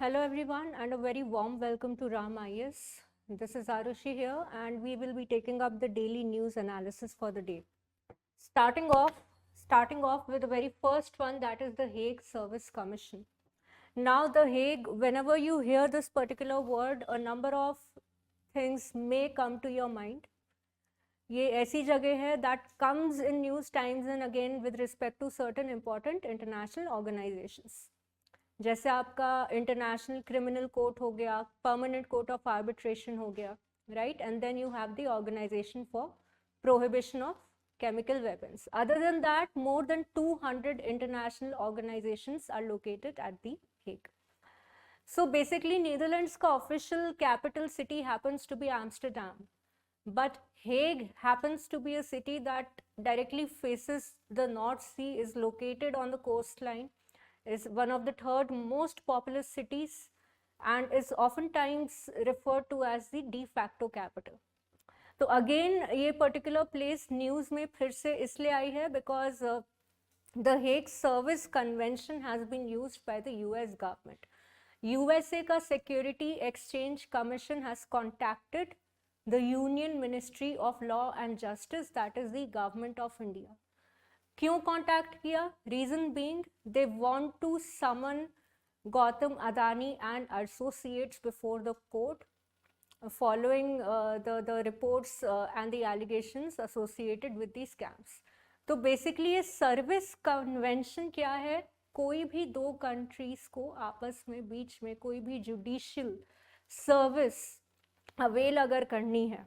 Hello everyone and a very warm welcome to Ram IS. This is Arushi here and we will be taking up the daily news analysis for the day. Starting off with the very first one, that is the Hague Service Commission. Now the Hague, whenever you hear this particular word, a number of things may come to your mind. ये ऐसी जगह है that comes in news times and again with respect to certain important international organizations. जैसे आपका international criminal court हो गया, permanent court of arbitration हो गया, right, and then you have the organisation for prohibition of chemical weapons. Other than that, more than 200 international organizations are located at the Hague. So basically, Netherlands का official capital city happens to be Amsterdam, but Hague happens to be a city that directly faces the North Sea, is located on the coastline, is one of the third most populous cities, and is oftentimes referred to as the de facto capital. तो again ये particular place news में फिर से इसलिए आई है because the Hague service convention has been used by the US government. USA का security exchange commission has contacted the union ministry of law and justice, that is the government of India. क्यों contact किया? Reason being they want to summon Gautam Adani and associates before the court following the reports and the allegations associated with these scams. तो basically ये service convention क्या है? कोई भी दो countries को आपस में बीच में कोई भी जुडिशियल सर्विस अवेल अगर करनी है,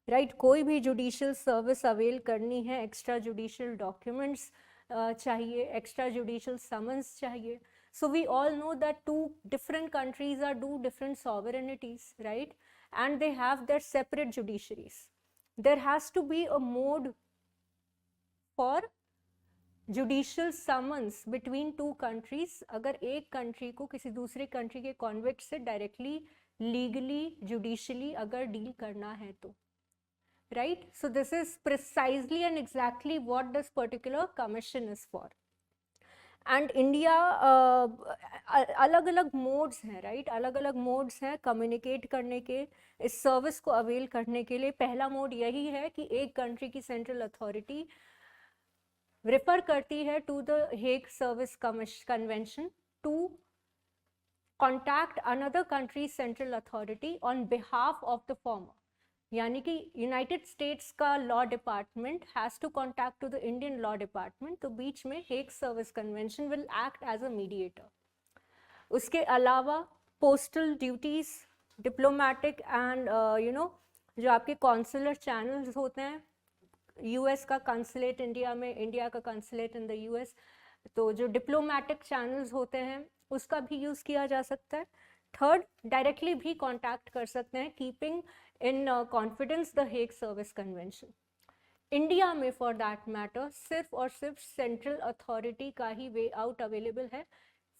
राइट, कोई भी जुडिशियल सर्विस अवेल करनी है, एक्स्ट्रा जुडिशियल डॉक्यूमेंट्स चाहिए, एक्स्ट्रा जुडिशियल समन्स चाहिए. So we all know that two different countries are two different sovereignties, right? And they have their separate judiciaries. There has to be a mode for judicial summons between two countries. अगर एक country को किसी दूसरे country के convict से directly, legally, judicially अगर deal करना है तो, right? So this is precisely and exactly what this particular commission is for. And India अलग अलग मोड्स हैं, राइट, अलग अलग मोड्स हैं कम्युनिकेट करने के, इस सर्विस को अवेल करने के लिए. पहला मोड यही है कि एक कंट्री की सेंट्रल अथॉरिटी रेफर करती है to the Hague service convention to contact another country central authority on behalf of the former. यानी कि यूनाइटेड स्टेट्स का law department has to contact to the Indian law department. तो बीच में Hague service convention will act as a mediator. उसके अलावा postal duties, diplomatic and जो आपके कॉन्सुलर चैनल्स होते हैं, यूएस का कंसुलेट इंडिया में, इंडिया का कंसुलेट इन द यूएस, तो जो डिप्लोमेटिक चैनल्स होते हैं उसका भी यूज़ किया जा सकता है. थर्ड, डायरेक्टली भी कॉन्टैक्ट कर सकते हैं, keeping in confidence the Hague service convention. India में फॉर दैट मैटर सिर्फ और सिर्फ सेंट्रल अथॉरिटी का ही वे आउट अवेलेबल है.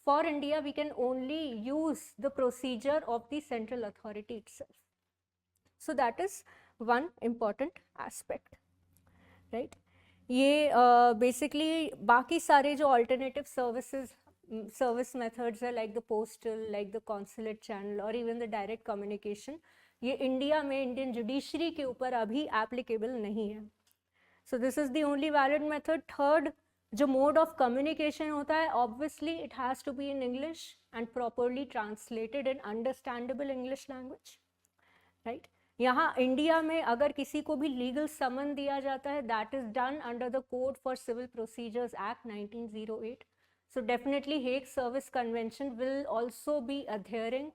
For India we can only use the procedure of the central authority itself. So that is one important aspect, right. ये basically बाकी सारे जो ऑल्टरनेटिव सर्विस मेथड्स है, like the postal, like the consulate channel और even the direct communication, ये India में Indian judiciary के ऊपर अभी एप्लीकेबल नहीं है. So this is the only valid method. Third, जो मोड ऑफ कम्युनिकेशन होता है, obviously it has to be in English and properly translated in understandable English language, right. यहाँ इंडिया में अगर किसी को भी लीगल समन दिया जाता है, that is done under the code for civil procedures act 1908. So definitely Hague Service Convention will also be adhering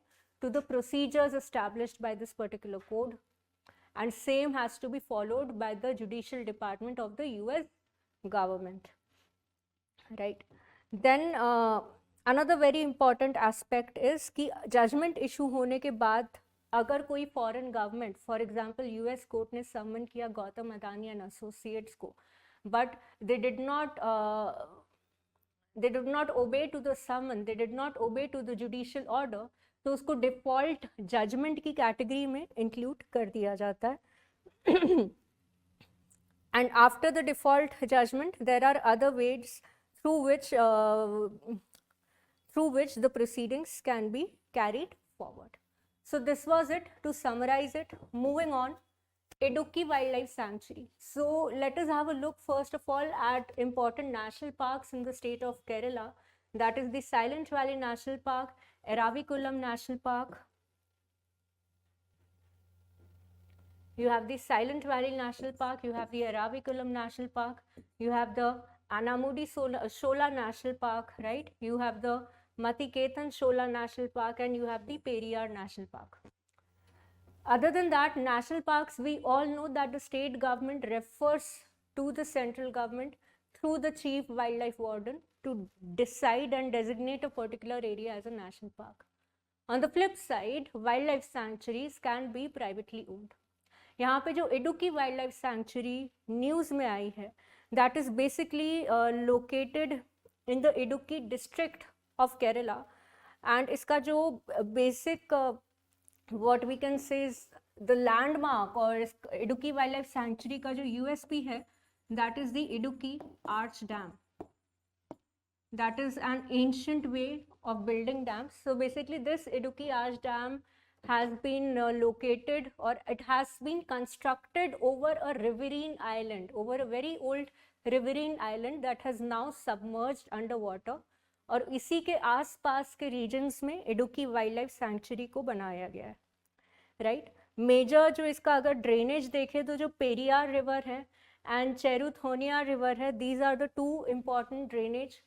to the procedures established by this particular code, and same has to be followed by the Judicial Department of the US government, right. Then another very important aspect is कि judgment issue होने के बाद अगर कोई foreign government, for example US court ने summon किया Gautam Adani and associates को, but they did not obey to the summon, they did not obey to the judicial order, तो उसको डिफॉल्ट जजमेंट की कैटेगरी में इंक्लूड कर दिया जाता है. And after the default judgment there are other ways through which the proceedings can be carried forward. So this was it. To summarize it, moving on, Idukki Wildlife Sanctuary. So let us have a look first of all at important national parks in the state of Kerala. That is the Silent Valley National Park, Eraviculam National Park. You have the Silent Valley National Park, you have the Eraviculam National Park, you have the Anamudi Shola National Park, right? You have the Matiketan Shola National Park, and you have the Periyar National Park. Other than that, national parks, we all know that the state government refers to the central government through the chief wildlife warden to decide and designate a particular area as a national park. On the flip side, wildlife sanctuaries can be privately owned. यहाँ पे जो Idukki wild life sanctuary news में आई है, that is basically located in the Idukki district of Kerala, and इसका जो basic what we can say is the landmark और Idukki wild life sanctuary का जो यूएसपी है, that is the Idukki arch dam. That is an ancient way of building dams. So basically this Idukki Arch Dam has been located, or it has been constructed over a riverine island, over a very old riverine island that has now submerged underwater. और इसी के आसपास के regions में Idukki wild life sanctuary को बनाया गया है, राइट. मेजर जो इसका अगर ड्रेनेज देखें तो जो पेरियार रिवर है एंड चेरुथोनिया रिवर है, these are the two important drainage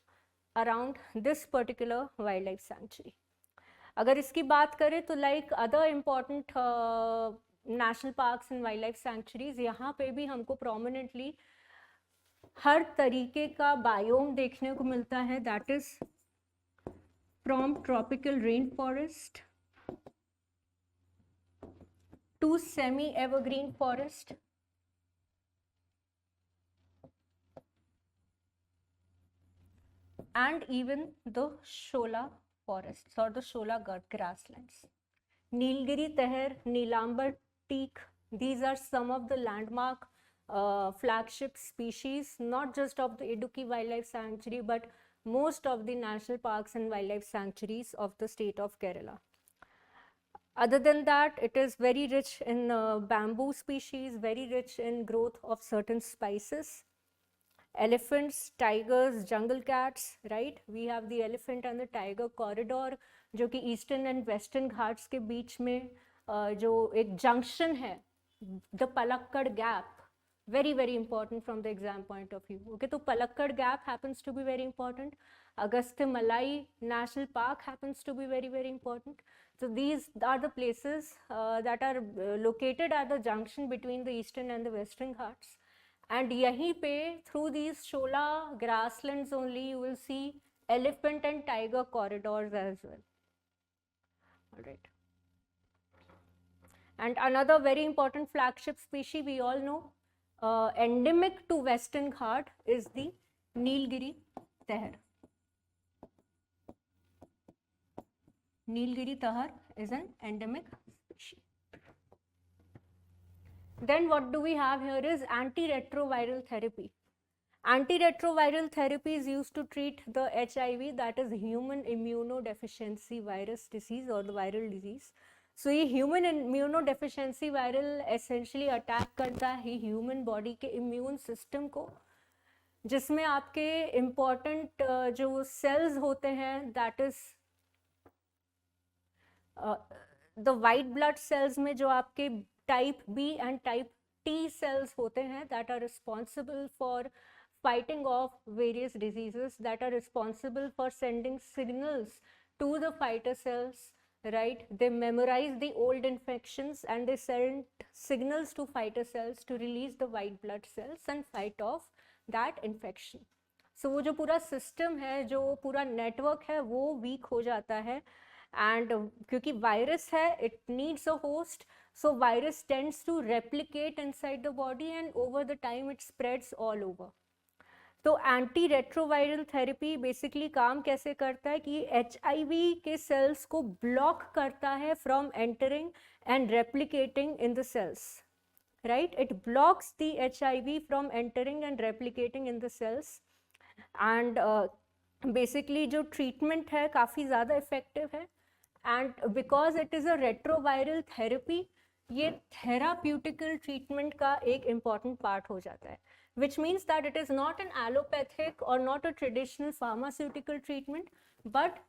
around this particular wild life sanctuary. अगर इसकी बात करें तो like other important national parks and wild life sanctuaries, यहाँ पे भी हमको प्रोमिनेंटली हर तरीके का बायोम देखने को मिलता है. That is from tropical rain forest to semi evergreen forest, and even the Shola forests or the Shola grasslands. Nilgiri Teher, Neelambar teak, these are some of the landmark flagship species, not just of the Idukki Wildlife Sanctuary, but most of the national parks and wildlife sanctuaries of the state of Kerala. Other than that, it is very rich in bamboo species, very rich in growth of certain spices. Elephants, tigers, jungle cats, right? We have the elephant and the tiger corridor, जो कि eastern and western Ghats के बीच में जो एक junction है, the Palakkad gap, very very important from the exam point of view. Okay, so Palakkad Gap happens to be very important. Agastya Malai National Park happens to be very very important. So these are the places that are located at the junction between the eastern and the western Ghats. And yahi pe through these Shola grasslands only you will see elephant and tiger corridors as well. All right. And another very important flagship species we all know, endemic to Western Ghat, is the Nilgiri Teher. Nilgiri Teher is an endemic species. Then what do we have here is antiretroviral therapy. Antiretroviral therapy is used to treat the HIV, that is human immunodeficiency virus disease or the viral disease. So ये human immunodeficiency viral essentially attack करता है human body के immune system को, जिसमें आपके important जो cells होते हैं, that is the white blood cells में जो आपके type B and type T cells होते हैं, that are responsible for fighting off various diseases, that are responsible for sending signals to the fighter cells, right? They memorize the old infections and they send signals to fighter cells to release the white blood cells and fight off that infection. So वो जो पूरा system है, जो पूरा network है, वो weak हो जाता है. And क्योंकि virus है, it needs a host, so virus tends to replicate inside the body and over the time it spreads all over. तो एंटी रेट्रोवायरल थेरेपी बेसिकली काम कैसे करता है कि HIV के सेल्स को ब्लॉक करता है from entering and replicating in the cells, right? It blocks the HIV from entering and replicating in the cells. And basically जो ट्रीटमेंट है काफ़ी ज़्यादा इफेक्टिव है, and because it is a retroviral therapy, ये therapeutical treatment का एक important part हो जाता है, which means that it is not an allopathic और not a traditional pharmaceutical treatment, but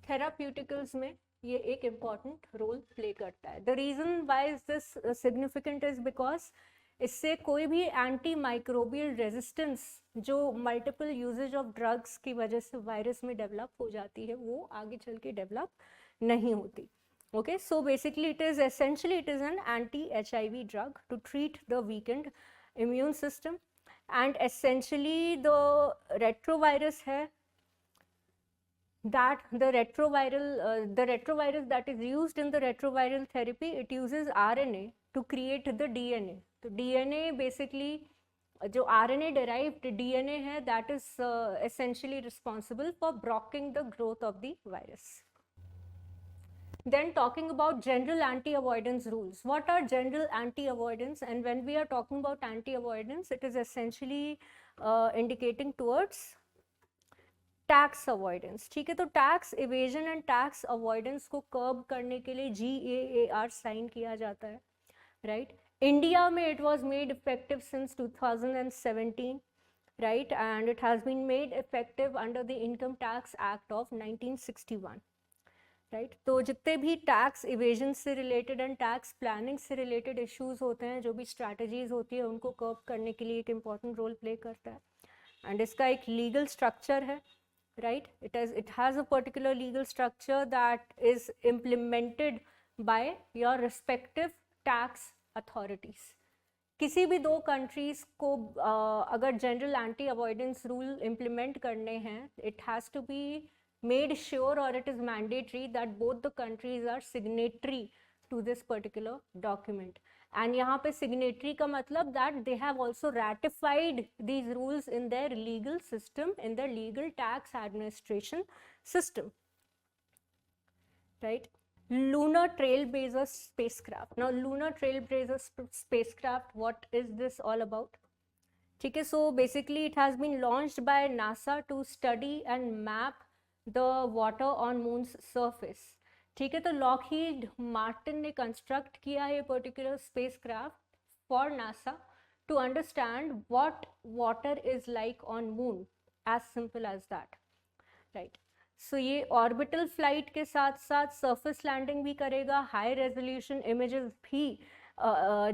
therapeuticals में ये एक इम्पॉर्टेंट रोल प्ले करता है. The reason why is this significant is because इससे कोई भी एंटी माइक्रोबियल रेजिस्टेंस जो मल्टीपल यूजेज ऑफ ड्रग्स की वजह से वायरस में डेवलप हो जाती है वो आगे चल के डेवलप नहीं होती. Okay, so basically it is essentially it is an anti-HIV drug to treat the weakened immune system, and essentially the retrovirus है that the retrovirus that is used in the retroviral therapy, it uses RNA to create the DNA. तो DNA basically जो RNA derived DNA है that is essentially responsible for blocking the growth of the virus. Then talking about general anti-avoidance rules. What are general anti-avoidance? And when we are talking about anti-avoidance, it is essentially indicating towards tax avoidance. ठीक है, तो tax evasion and tax avoidance को कर्ब करने के लिए GAAR sign किया जाता है, राइट. इंडिया में it was made effective since 2017, right, and it has been made effective under the income tax act of 1961, right. तो जितने भी टैक्स इवेजन से रिलेटेड एंड टैक्स प्लानिंग से रिलेटेड इश्यूज होते हैं, जो भी स्ट्रैटेजीज होती है, उनको कर्ब करने के लिए एक इम्पॉर्टेंट रोल प्ले करता है. एंड इसका एक लीगल स्ट्रक्चर है, right. It has a particular legal structure that is implemented by your respective tax authorities. किसी भी दो कंट्रीज को अगर general anti avoidance rule implement करने हैं, it has to be made sure और it is mandatory that both the countries are signatory to this particular document. And यहाँ पे signatory का मतलब that they have also ratified these rules in their legal system, in their legal tax administration system, right. Lunar Trailblazer spacecraft. Now Lunar Trailblazer spacecraft, what is this all about? ठीक है, so basically it has been launched by NASA to study and map the water on moon's surface. ठीक है, तो Lockheed Martin ने construct किया है particular spacecraft for NASA to understand what water is like on moon, as simple as that, right. So ये orbital flight के साथ साथ सरफेस लैंडिंग भी करेगा, हाई रेजोल्यूशन इमेजेस भी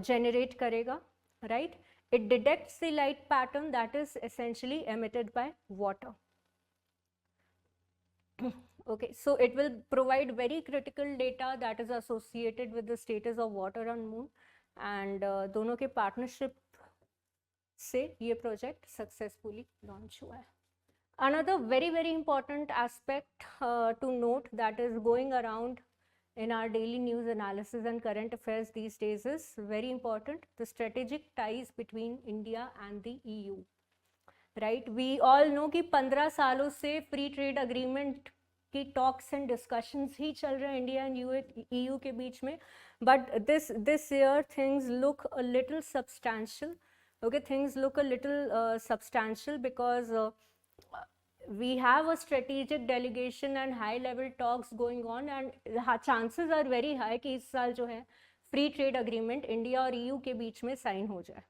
जनरेट करेगा, right. It detects the light pattern that is essentially emitted by water. Okay, so it will provide very critical data that is associated with the status of water on moon, and दोनों के partnership से ये project successfully launch हुआ है. Another very important aspect to note that is going around in our daily news analysis and current affairs these days is very important, the strategic ties between India and the EU, right. We all know कि 15 सालों से free trade agreement की talks and discussions ही चल रहे हैं India and EU के बीच में, but this year things look a little substantial. Okay, things look a little substantial because we have a strategic delegation and high level talks going on, and chances are very high कि इस साल जो है free trade agreement India और EU के बीच में sign हो जाए,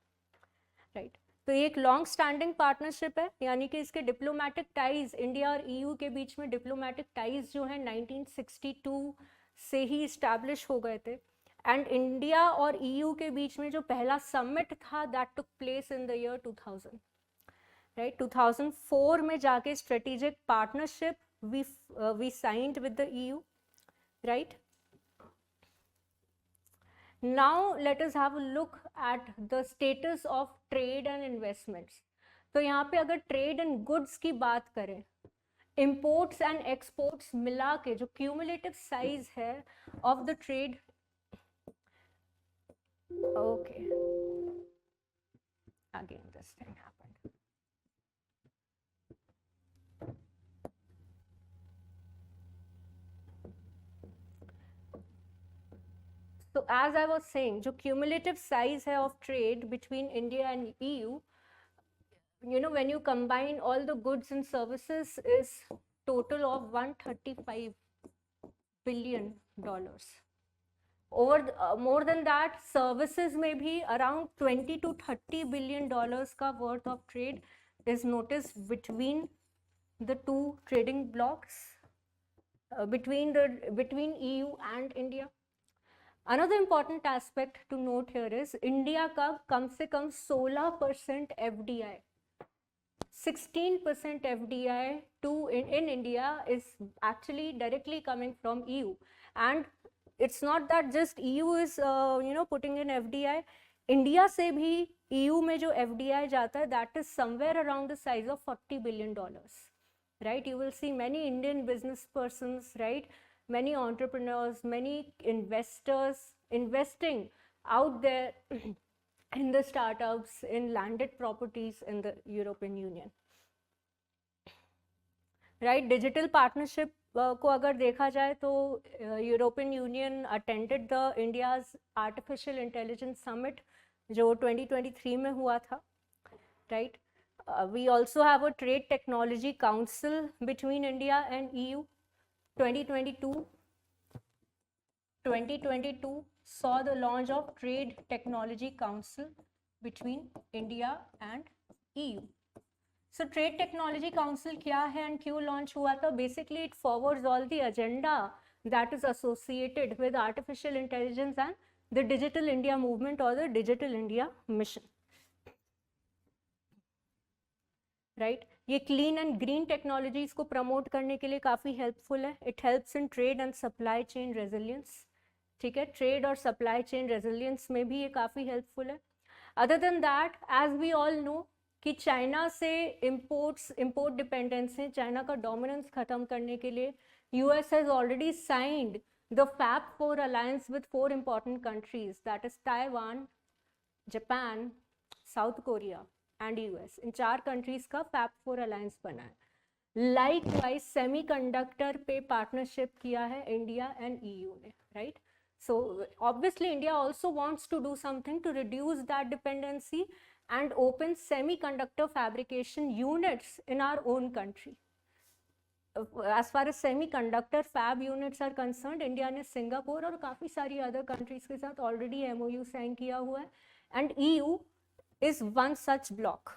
राइट. तो ये एक लॉन्ग स्टैंडिंग पार्टनरशिप है, यानी कि इसके डिप्लोमेटिक टाइज इंडिया और EU के बीच में डिप्लोमेटिक टाइज जो है 1962 से ही इस्टेब्लिश हो गए थे, एंड इंडिया और EU के बीच में जो पहला समिट था that took place in the year 2000, right. 2004 में जाके strategic partnership we signed with the EU, right. Now let us have a look at the status of trade and investments. तो यहाँ पे अगर trade and goods की बात करें, imports and exports मिला के जो cumulative size है of the trade, okay, again this thing happened. So as I was saying, जो cumulative size है of trade between India and EU, when you combine all the goods and services, is total of $135 billion. More than that, services में भी around $20 to $30 billion का worth of trade is noticed between the two trading blocks, between EU and India. Another important aspect to note here is India का कम से कम 16% FDI, 16% FDI in India is actually directly coming from EU. And it's not that just EU is putting in FDI. India से भी EU में जो FDI जाता है, that is somewhere around the size of $40 billion, right? You will see many Indian business persons, right? Many entrepreneurs, many investors investing out there in the startups, in landed properties in the European Union, right? Digital partnership को अगर देखा जाए तो European union attended the India's artificial intelligence summit जो 2023 में हुआ था, right? We also have a trade technology council between India and EU. 2022 saw the launch of Trade Technology Council between India and EU. So Trade Technology Council क्या है and क्यों launch हुआ था? Basically it forwards all the agenda that is associated with artificial intelligence and the Digital India movement or the Digital India mission, right? ये clean and green technologies को promote करने के लिए काफ़ी हेल्पफुल है. It helps in trade and supply chain resilience, ठीक है? Trade और सप्लाई चेन रेजिलियंस में भी ये काफ़ी हेल्पफुल है. Other than that, as we all know कि चाइना से इम्पोर्ट डिपेंडेंसी, चाइना का डोमिनेंस खत्म करने के लिए US has already signed the fab 4 alliance with 4 important countries, that is Taiwan, Japan, South Korea and US. इन 4 countries का fab 4 alliance बना है. लाइकवाइज सेमीकंडक्टर पे पार्टनरशिप किया है इंडिया एंड EU ने, right? So obviously India also wants to do something to reduce that dependency and open semiconductor fabrication units in our own country. As far as semiconductor fab units are concerned, India ने Singapore और काफ़ी सारी other countries के साथ already MOU sign किया हुआ है, and EU is one such block,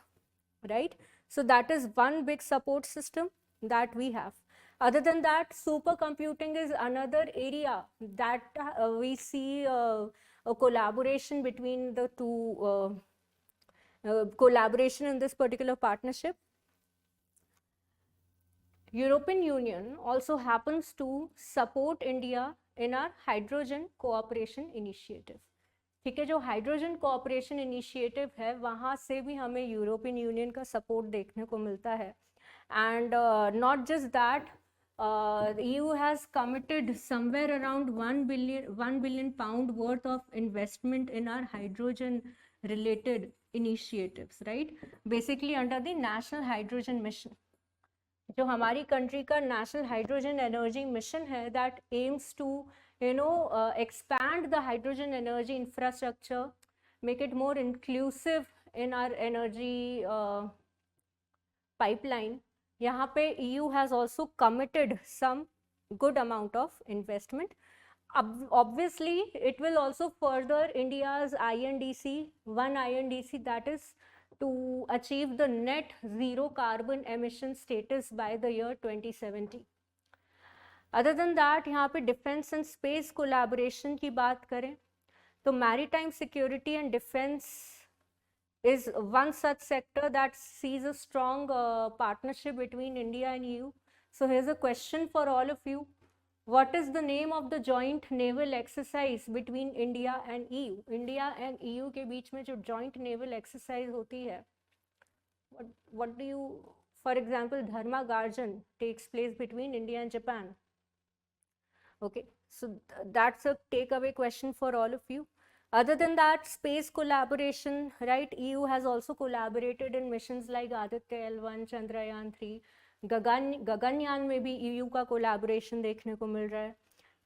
right? So that is one big support system that we have. Other than that, supercomputing is another area that we see a collaboration between the two, collaboration in this particular partnership. European Union also happens to support India in our hydrogen cooperation initiative. ठीक है, जो hydrogen cooperation initiative है वहाँ से भी हमें European union का support देखने को मिलता है. And not just that, EU has committed somewhere around 1 billion pound worth of investment in our hydrogen related initiatives, right? Basically under the National Hydrogen Mission. जो हमारी कंट्री का नेशनल हाइड्रोजन एनर्जी मिशन है, that aims to expand the hydrogen energy infrastructure, make it more inclusive in our energy pipeline. यहाँ पे EU has also committed some good amount of investment. Obviously, it will also further India's INDC, one INDC, that is to achieve the net zero carbon emission status by the year 2070. Other than that, यहाँ पे defence and space collaboration की बात करें तो maritime security and defence is one such sector that sees a strong partnership between India and EU. So here's a question for all of you. What is the name of the joint naval exercise between India and EU? India and EU के बीच में जो joint naval exercise होती है, what do you, for example, Dharma Garjan takes place between India and Japan. Okay, so that's a takeaway question for all of you. Other than that, space collaboration, right? EU has also collaborated in missions like Aditya L1, Chandrayaan 3, Gaganyaan में भी EU का collaboration देखने को मिल रहा है.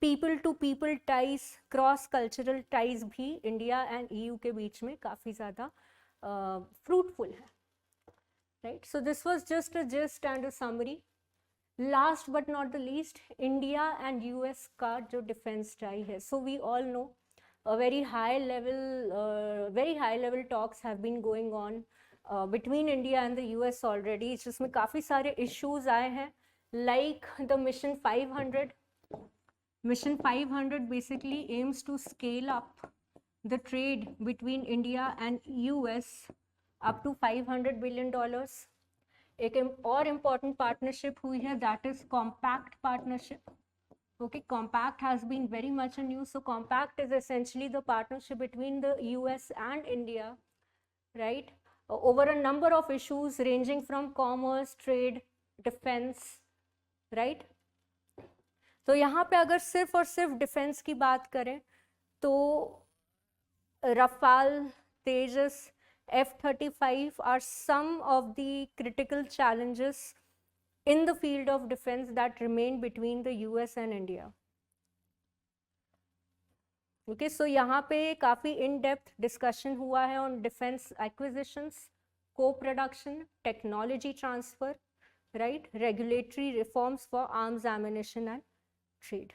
People to people ties, cross cultural ties भी India and EU के बीच में काफ़ी ज़्यादा फ्रूटफुल है, right. So this was just a gist and a summary. Last but not the least, India and US का जो डिफेंस टाई है. So we all know very high level talks have been going on between India and the US already, जिसमें काफ़ी सारे issues आए हैं, like the Mission 500. Mission 500 basically aims to scale up the trade between India and US up to $500 billion. एक और important partnership हुई है, that is Compact Partnership. Okay, Compact has been very much in use. So Compact is essentially the partnership between the US and India, right, over a number of issues ranging from commerce, trade, defense, right. तो यहाँ पे अगर सिर्फ और सिर्फ defence की बात करें तो Rafale, Tejas, F-35 are some of the critical challenges in the field of defense that remain between the US and India. Okay, so यहाँ पे काफ़ी इन डेप्थ डिस्कशन हुआ है on defence acquisitions, co production, technology transfer, right, regulatory reforms for arms, ammunition and trade.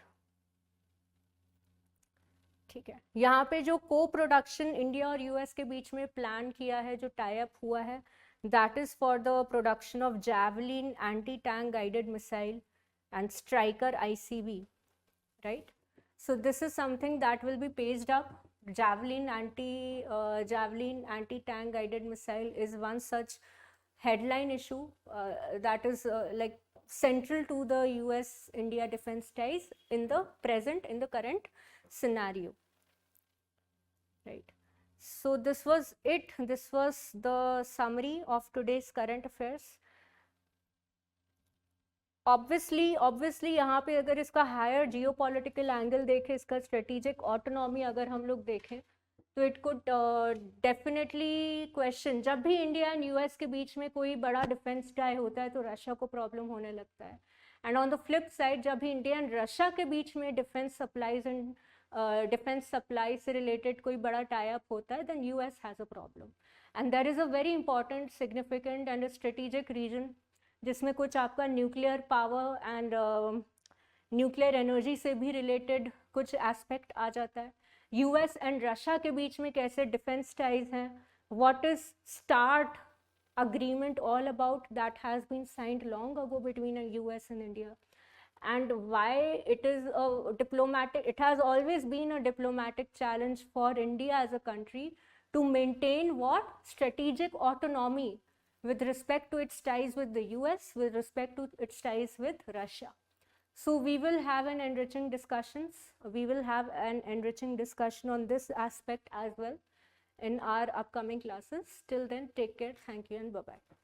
ठीक है, यहाँ पे जो को प्रोडक्शन इंडिया और US के बीच में प्लान किया है, जो टाई अप हुआ है, that is for the production of javelin anti tank guided missile and striker ICV, right. So this is something that will be paged up. Javelin anti-tank guided missile is one such headline issue that is like central to the US-India defense ties in the current scenario, right. So this was it. This was the summary of today's current affairs. Obviously यहाँ पे अगर इसका higher geopolitical angle देखें, इसका strategic autonomy अगर हम लोग देखें, तो इट कुड डेफिनेटली क्वेश्चन, जब भी इंडिया एंड US के बीच में कोई बड़ा डिफेंस टाई होता है तो रशिया को प्रॉब्लम होने लगता है. And on the flip side, जब भी इंडिया एंड रशिया के बीच में डिफेंस सप्लाई से रिलेटेड कोई बड़ा टाई अप होता है, then US has a problem. And there is a very important, significant and strategic reason जिसमें कुछ आपका nuclear power and nuclear energy से भी रिलेटेड कुछ एस्पेक्ट आ जाता है. US एंड रशिया के बीच में कैसे डिफेंस टाइज हैं, what is start agreement all about that has been signed long ago between US and India, and why it is a diplomatic, it has always been a diplomatic challenge for India as a country to maintain what strategic autonomy with respect to its ties with the US, with respect to its ties with Russia. So we will have an enriching discussion on this aspect as well in our upcoming classes. Till then, take care, thank you, and bye-bye.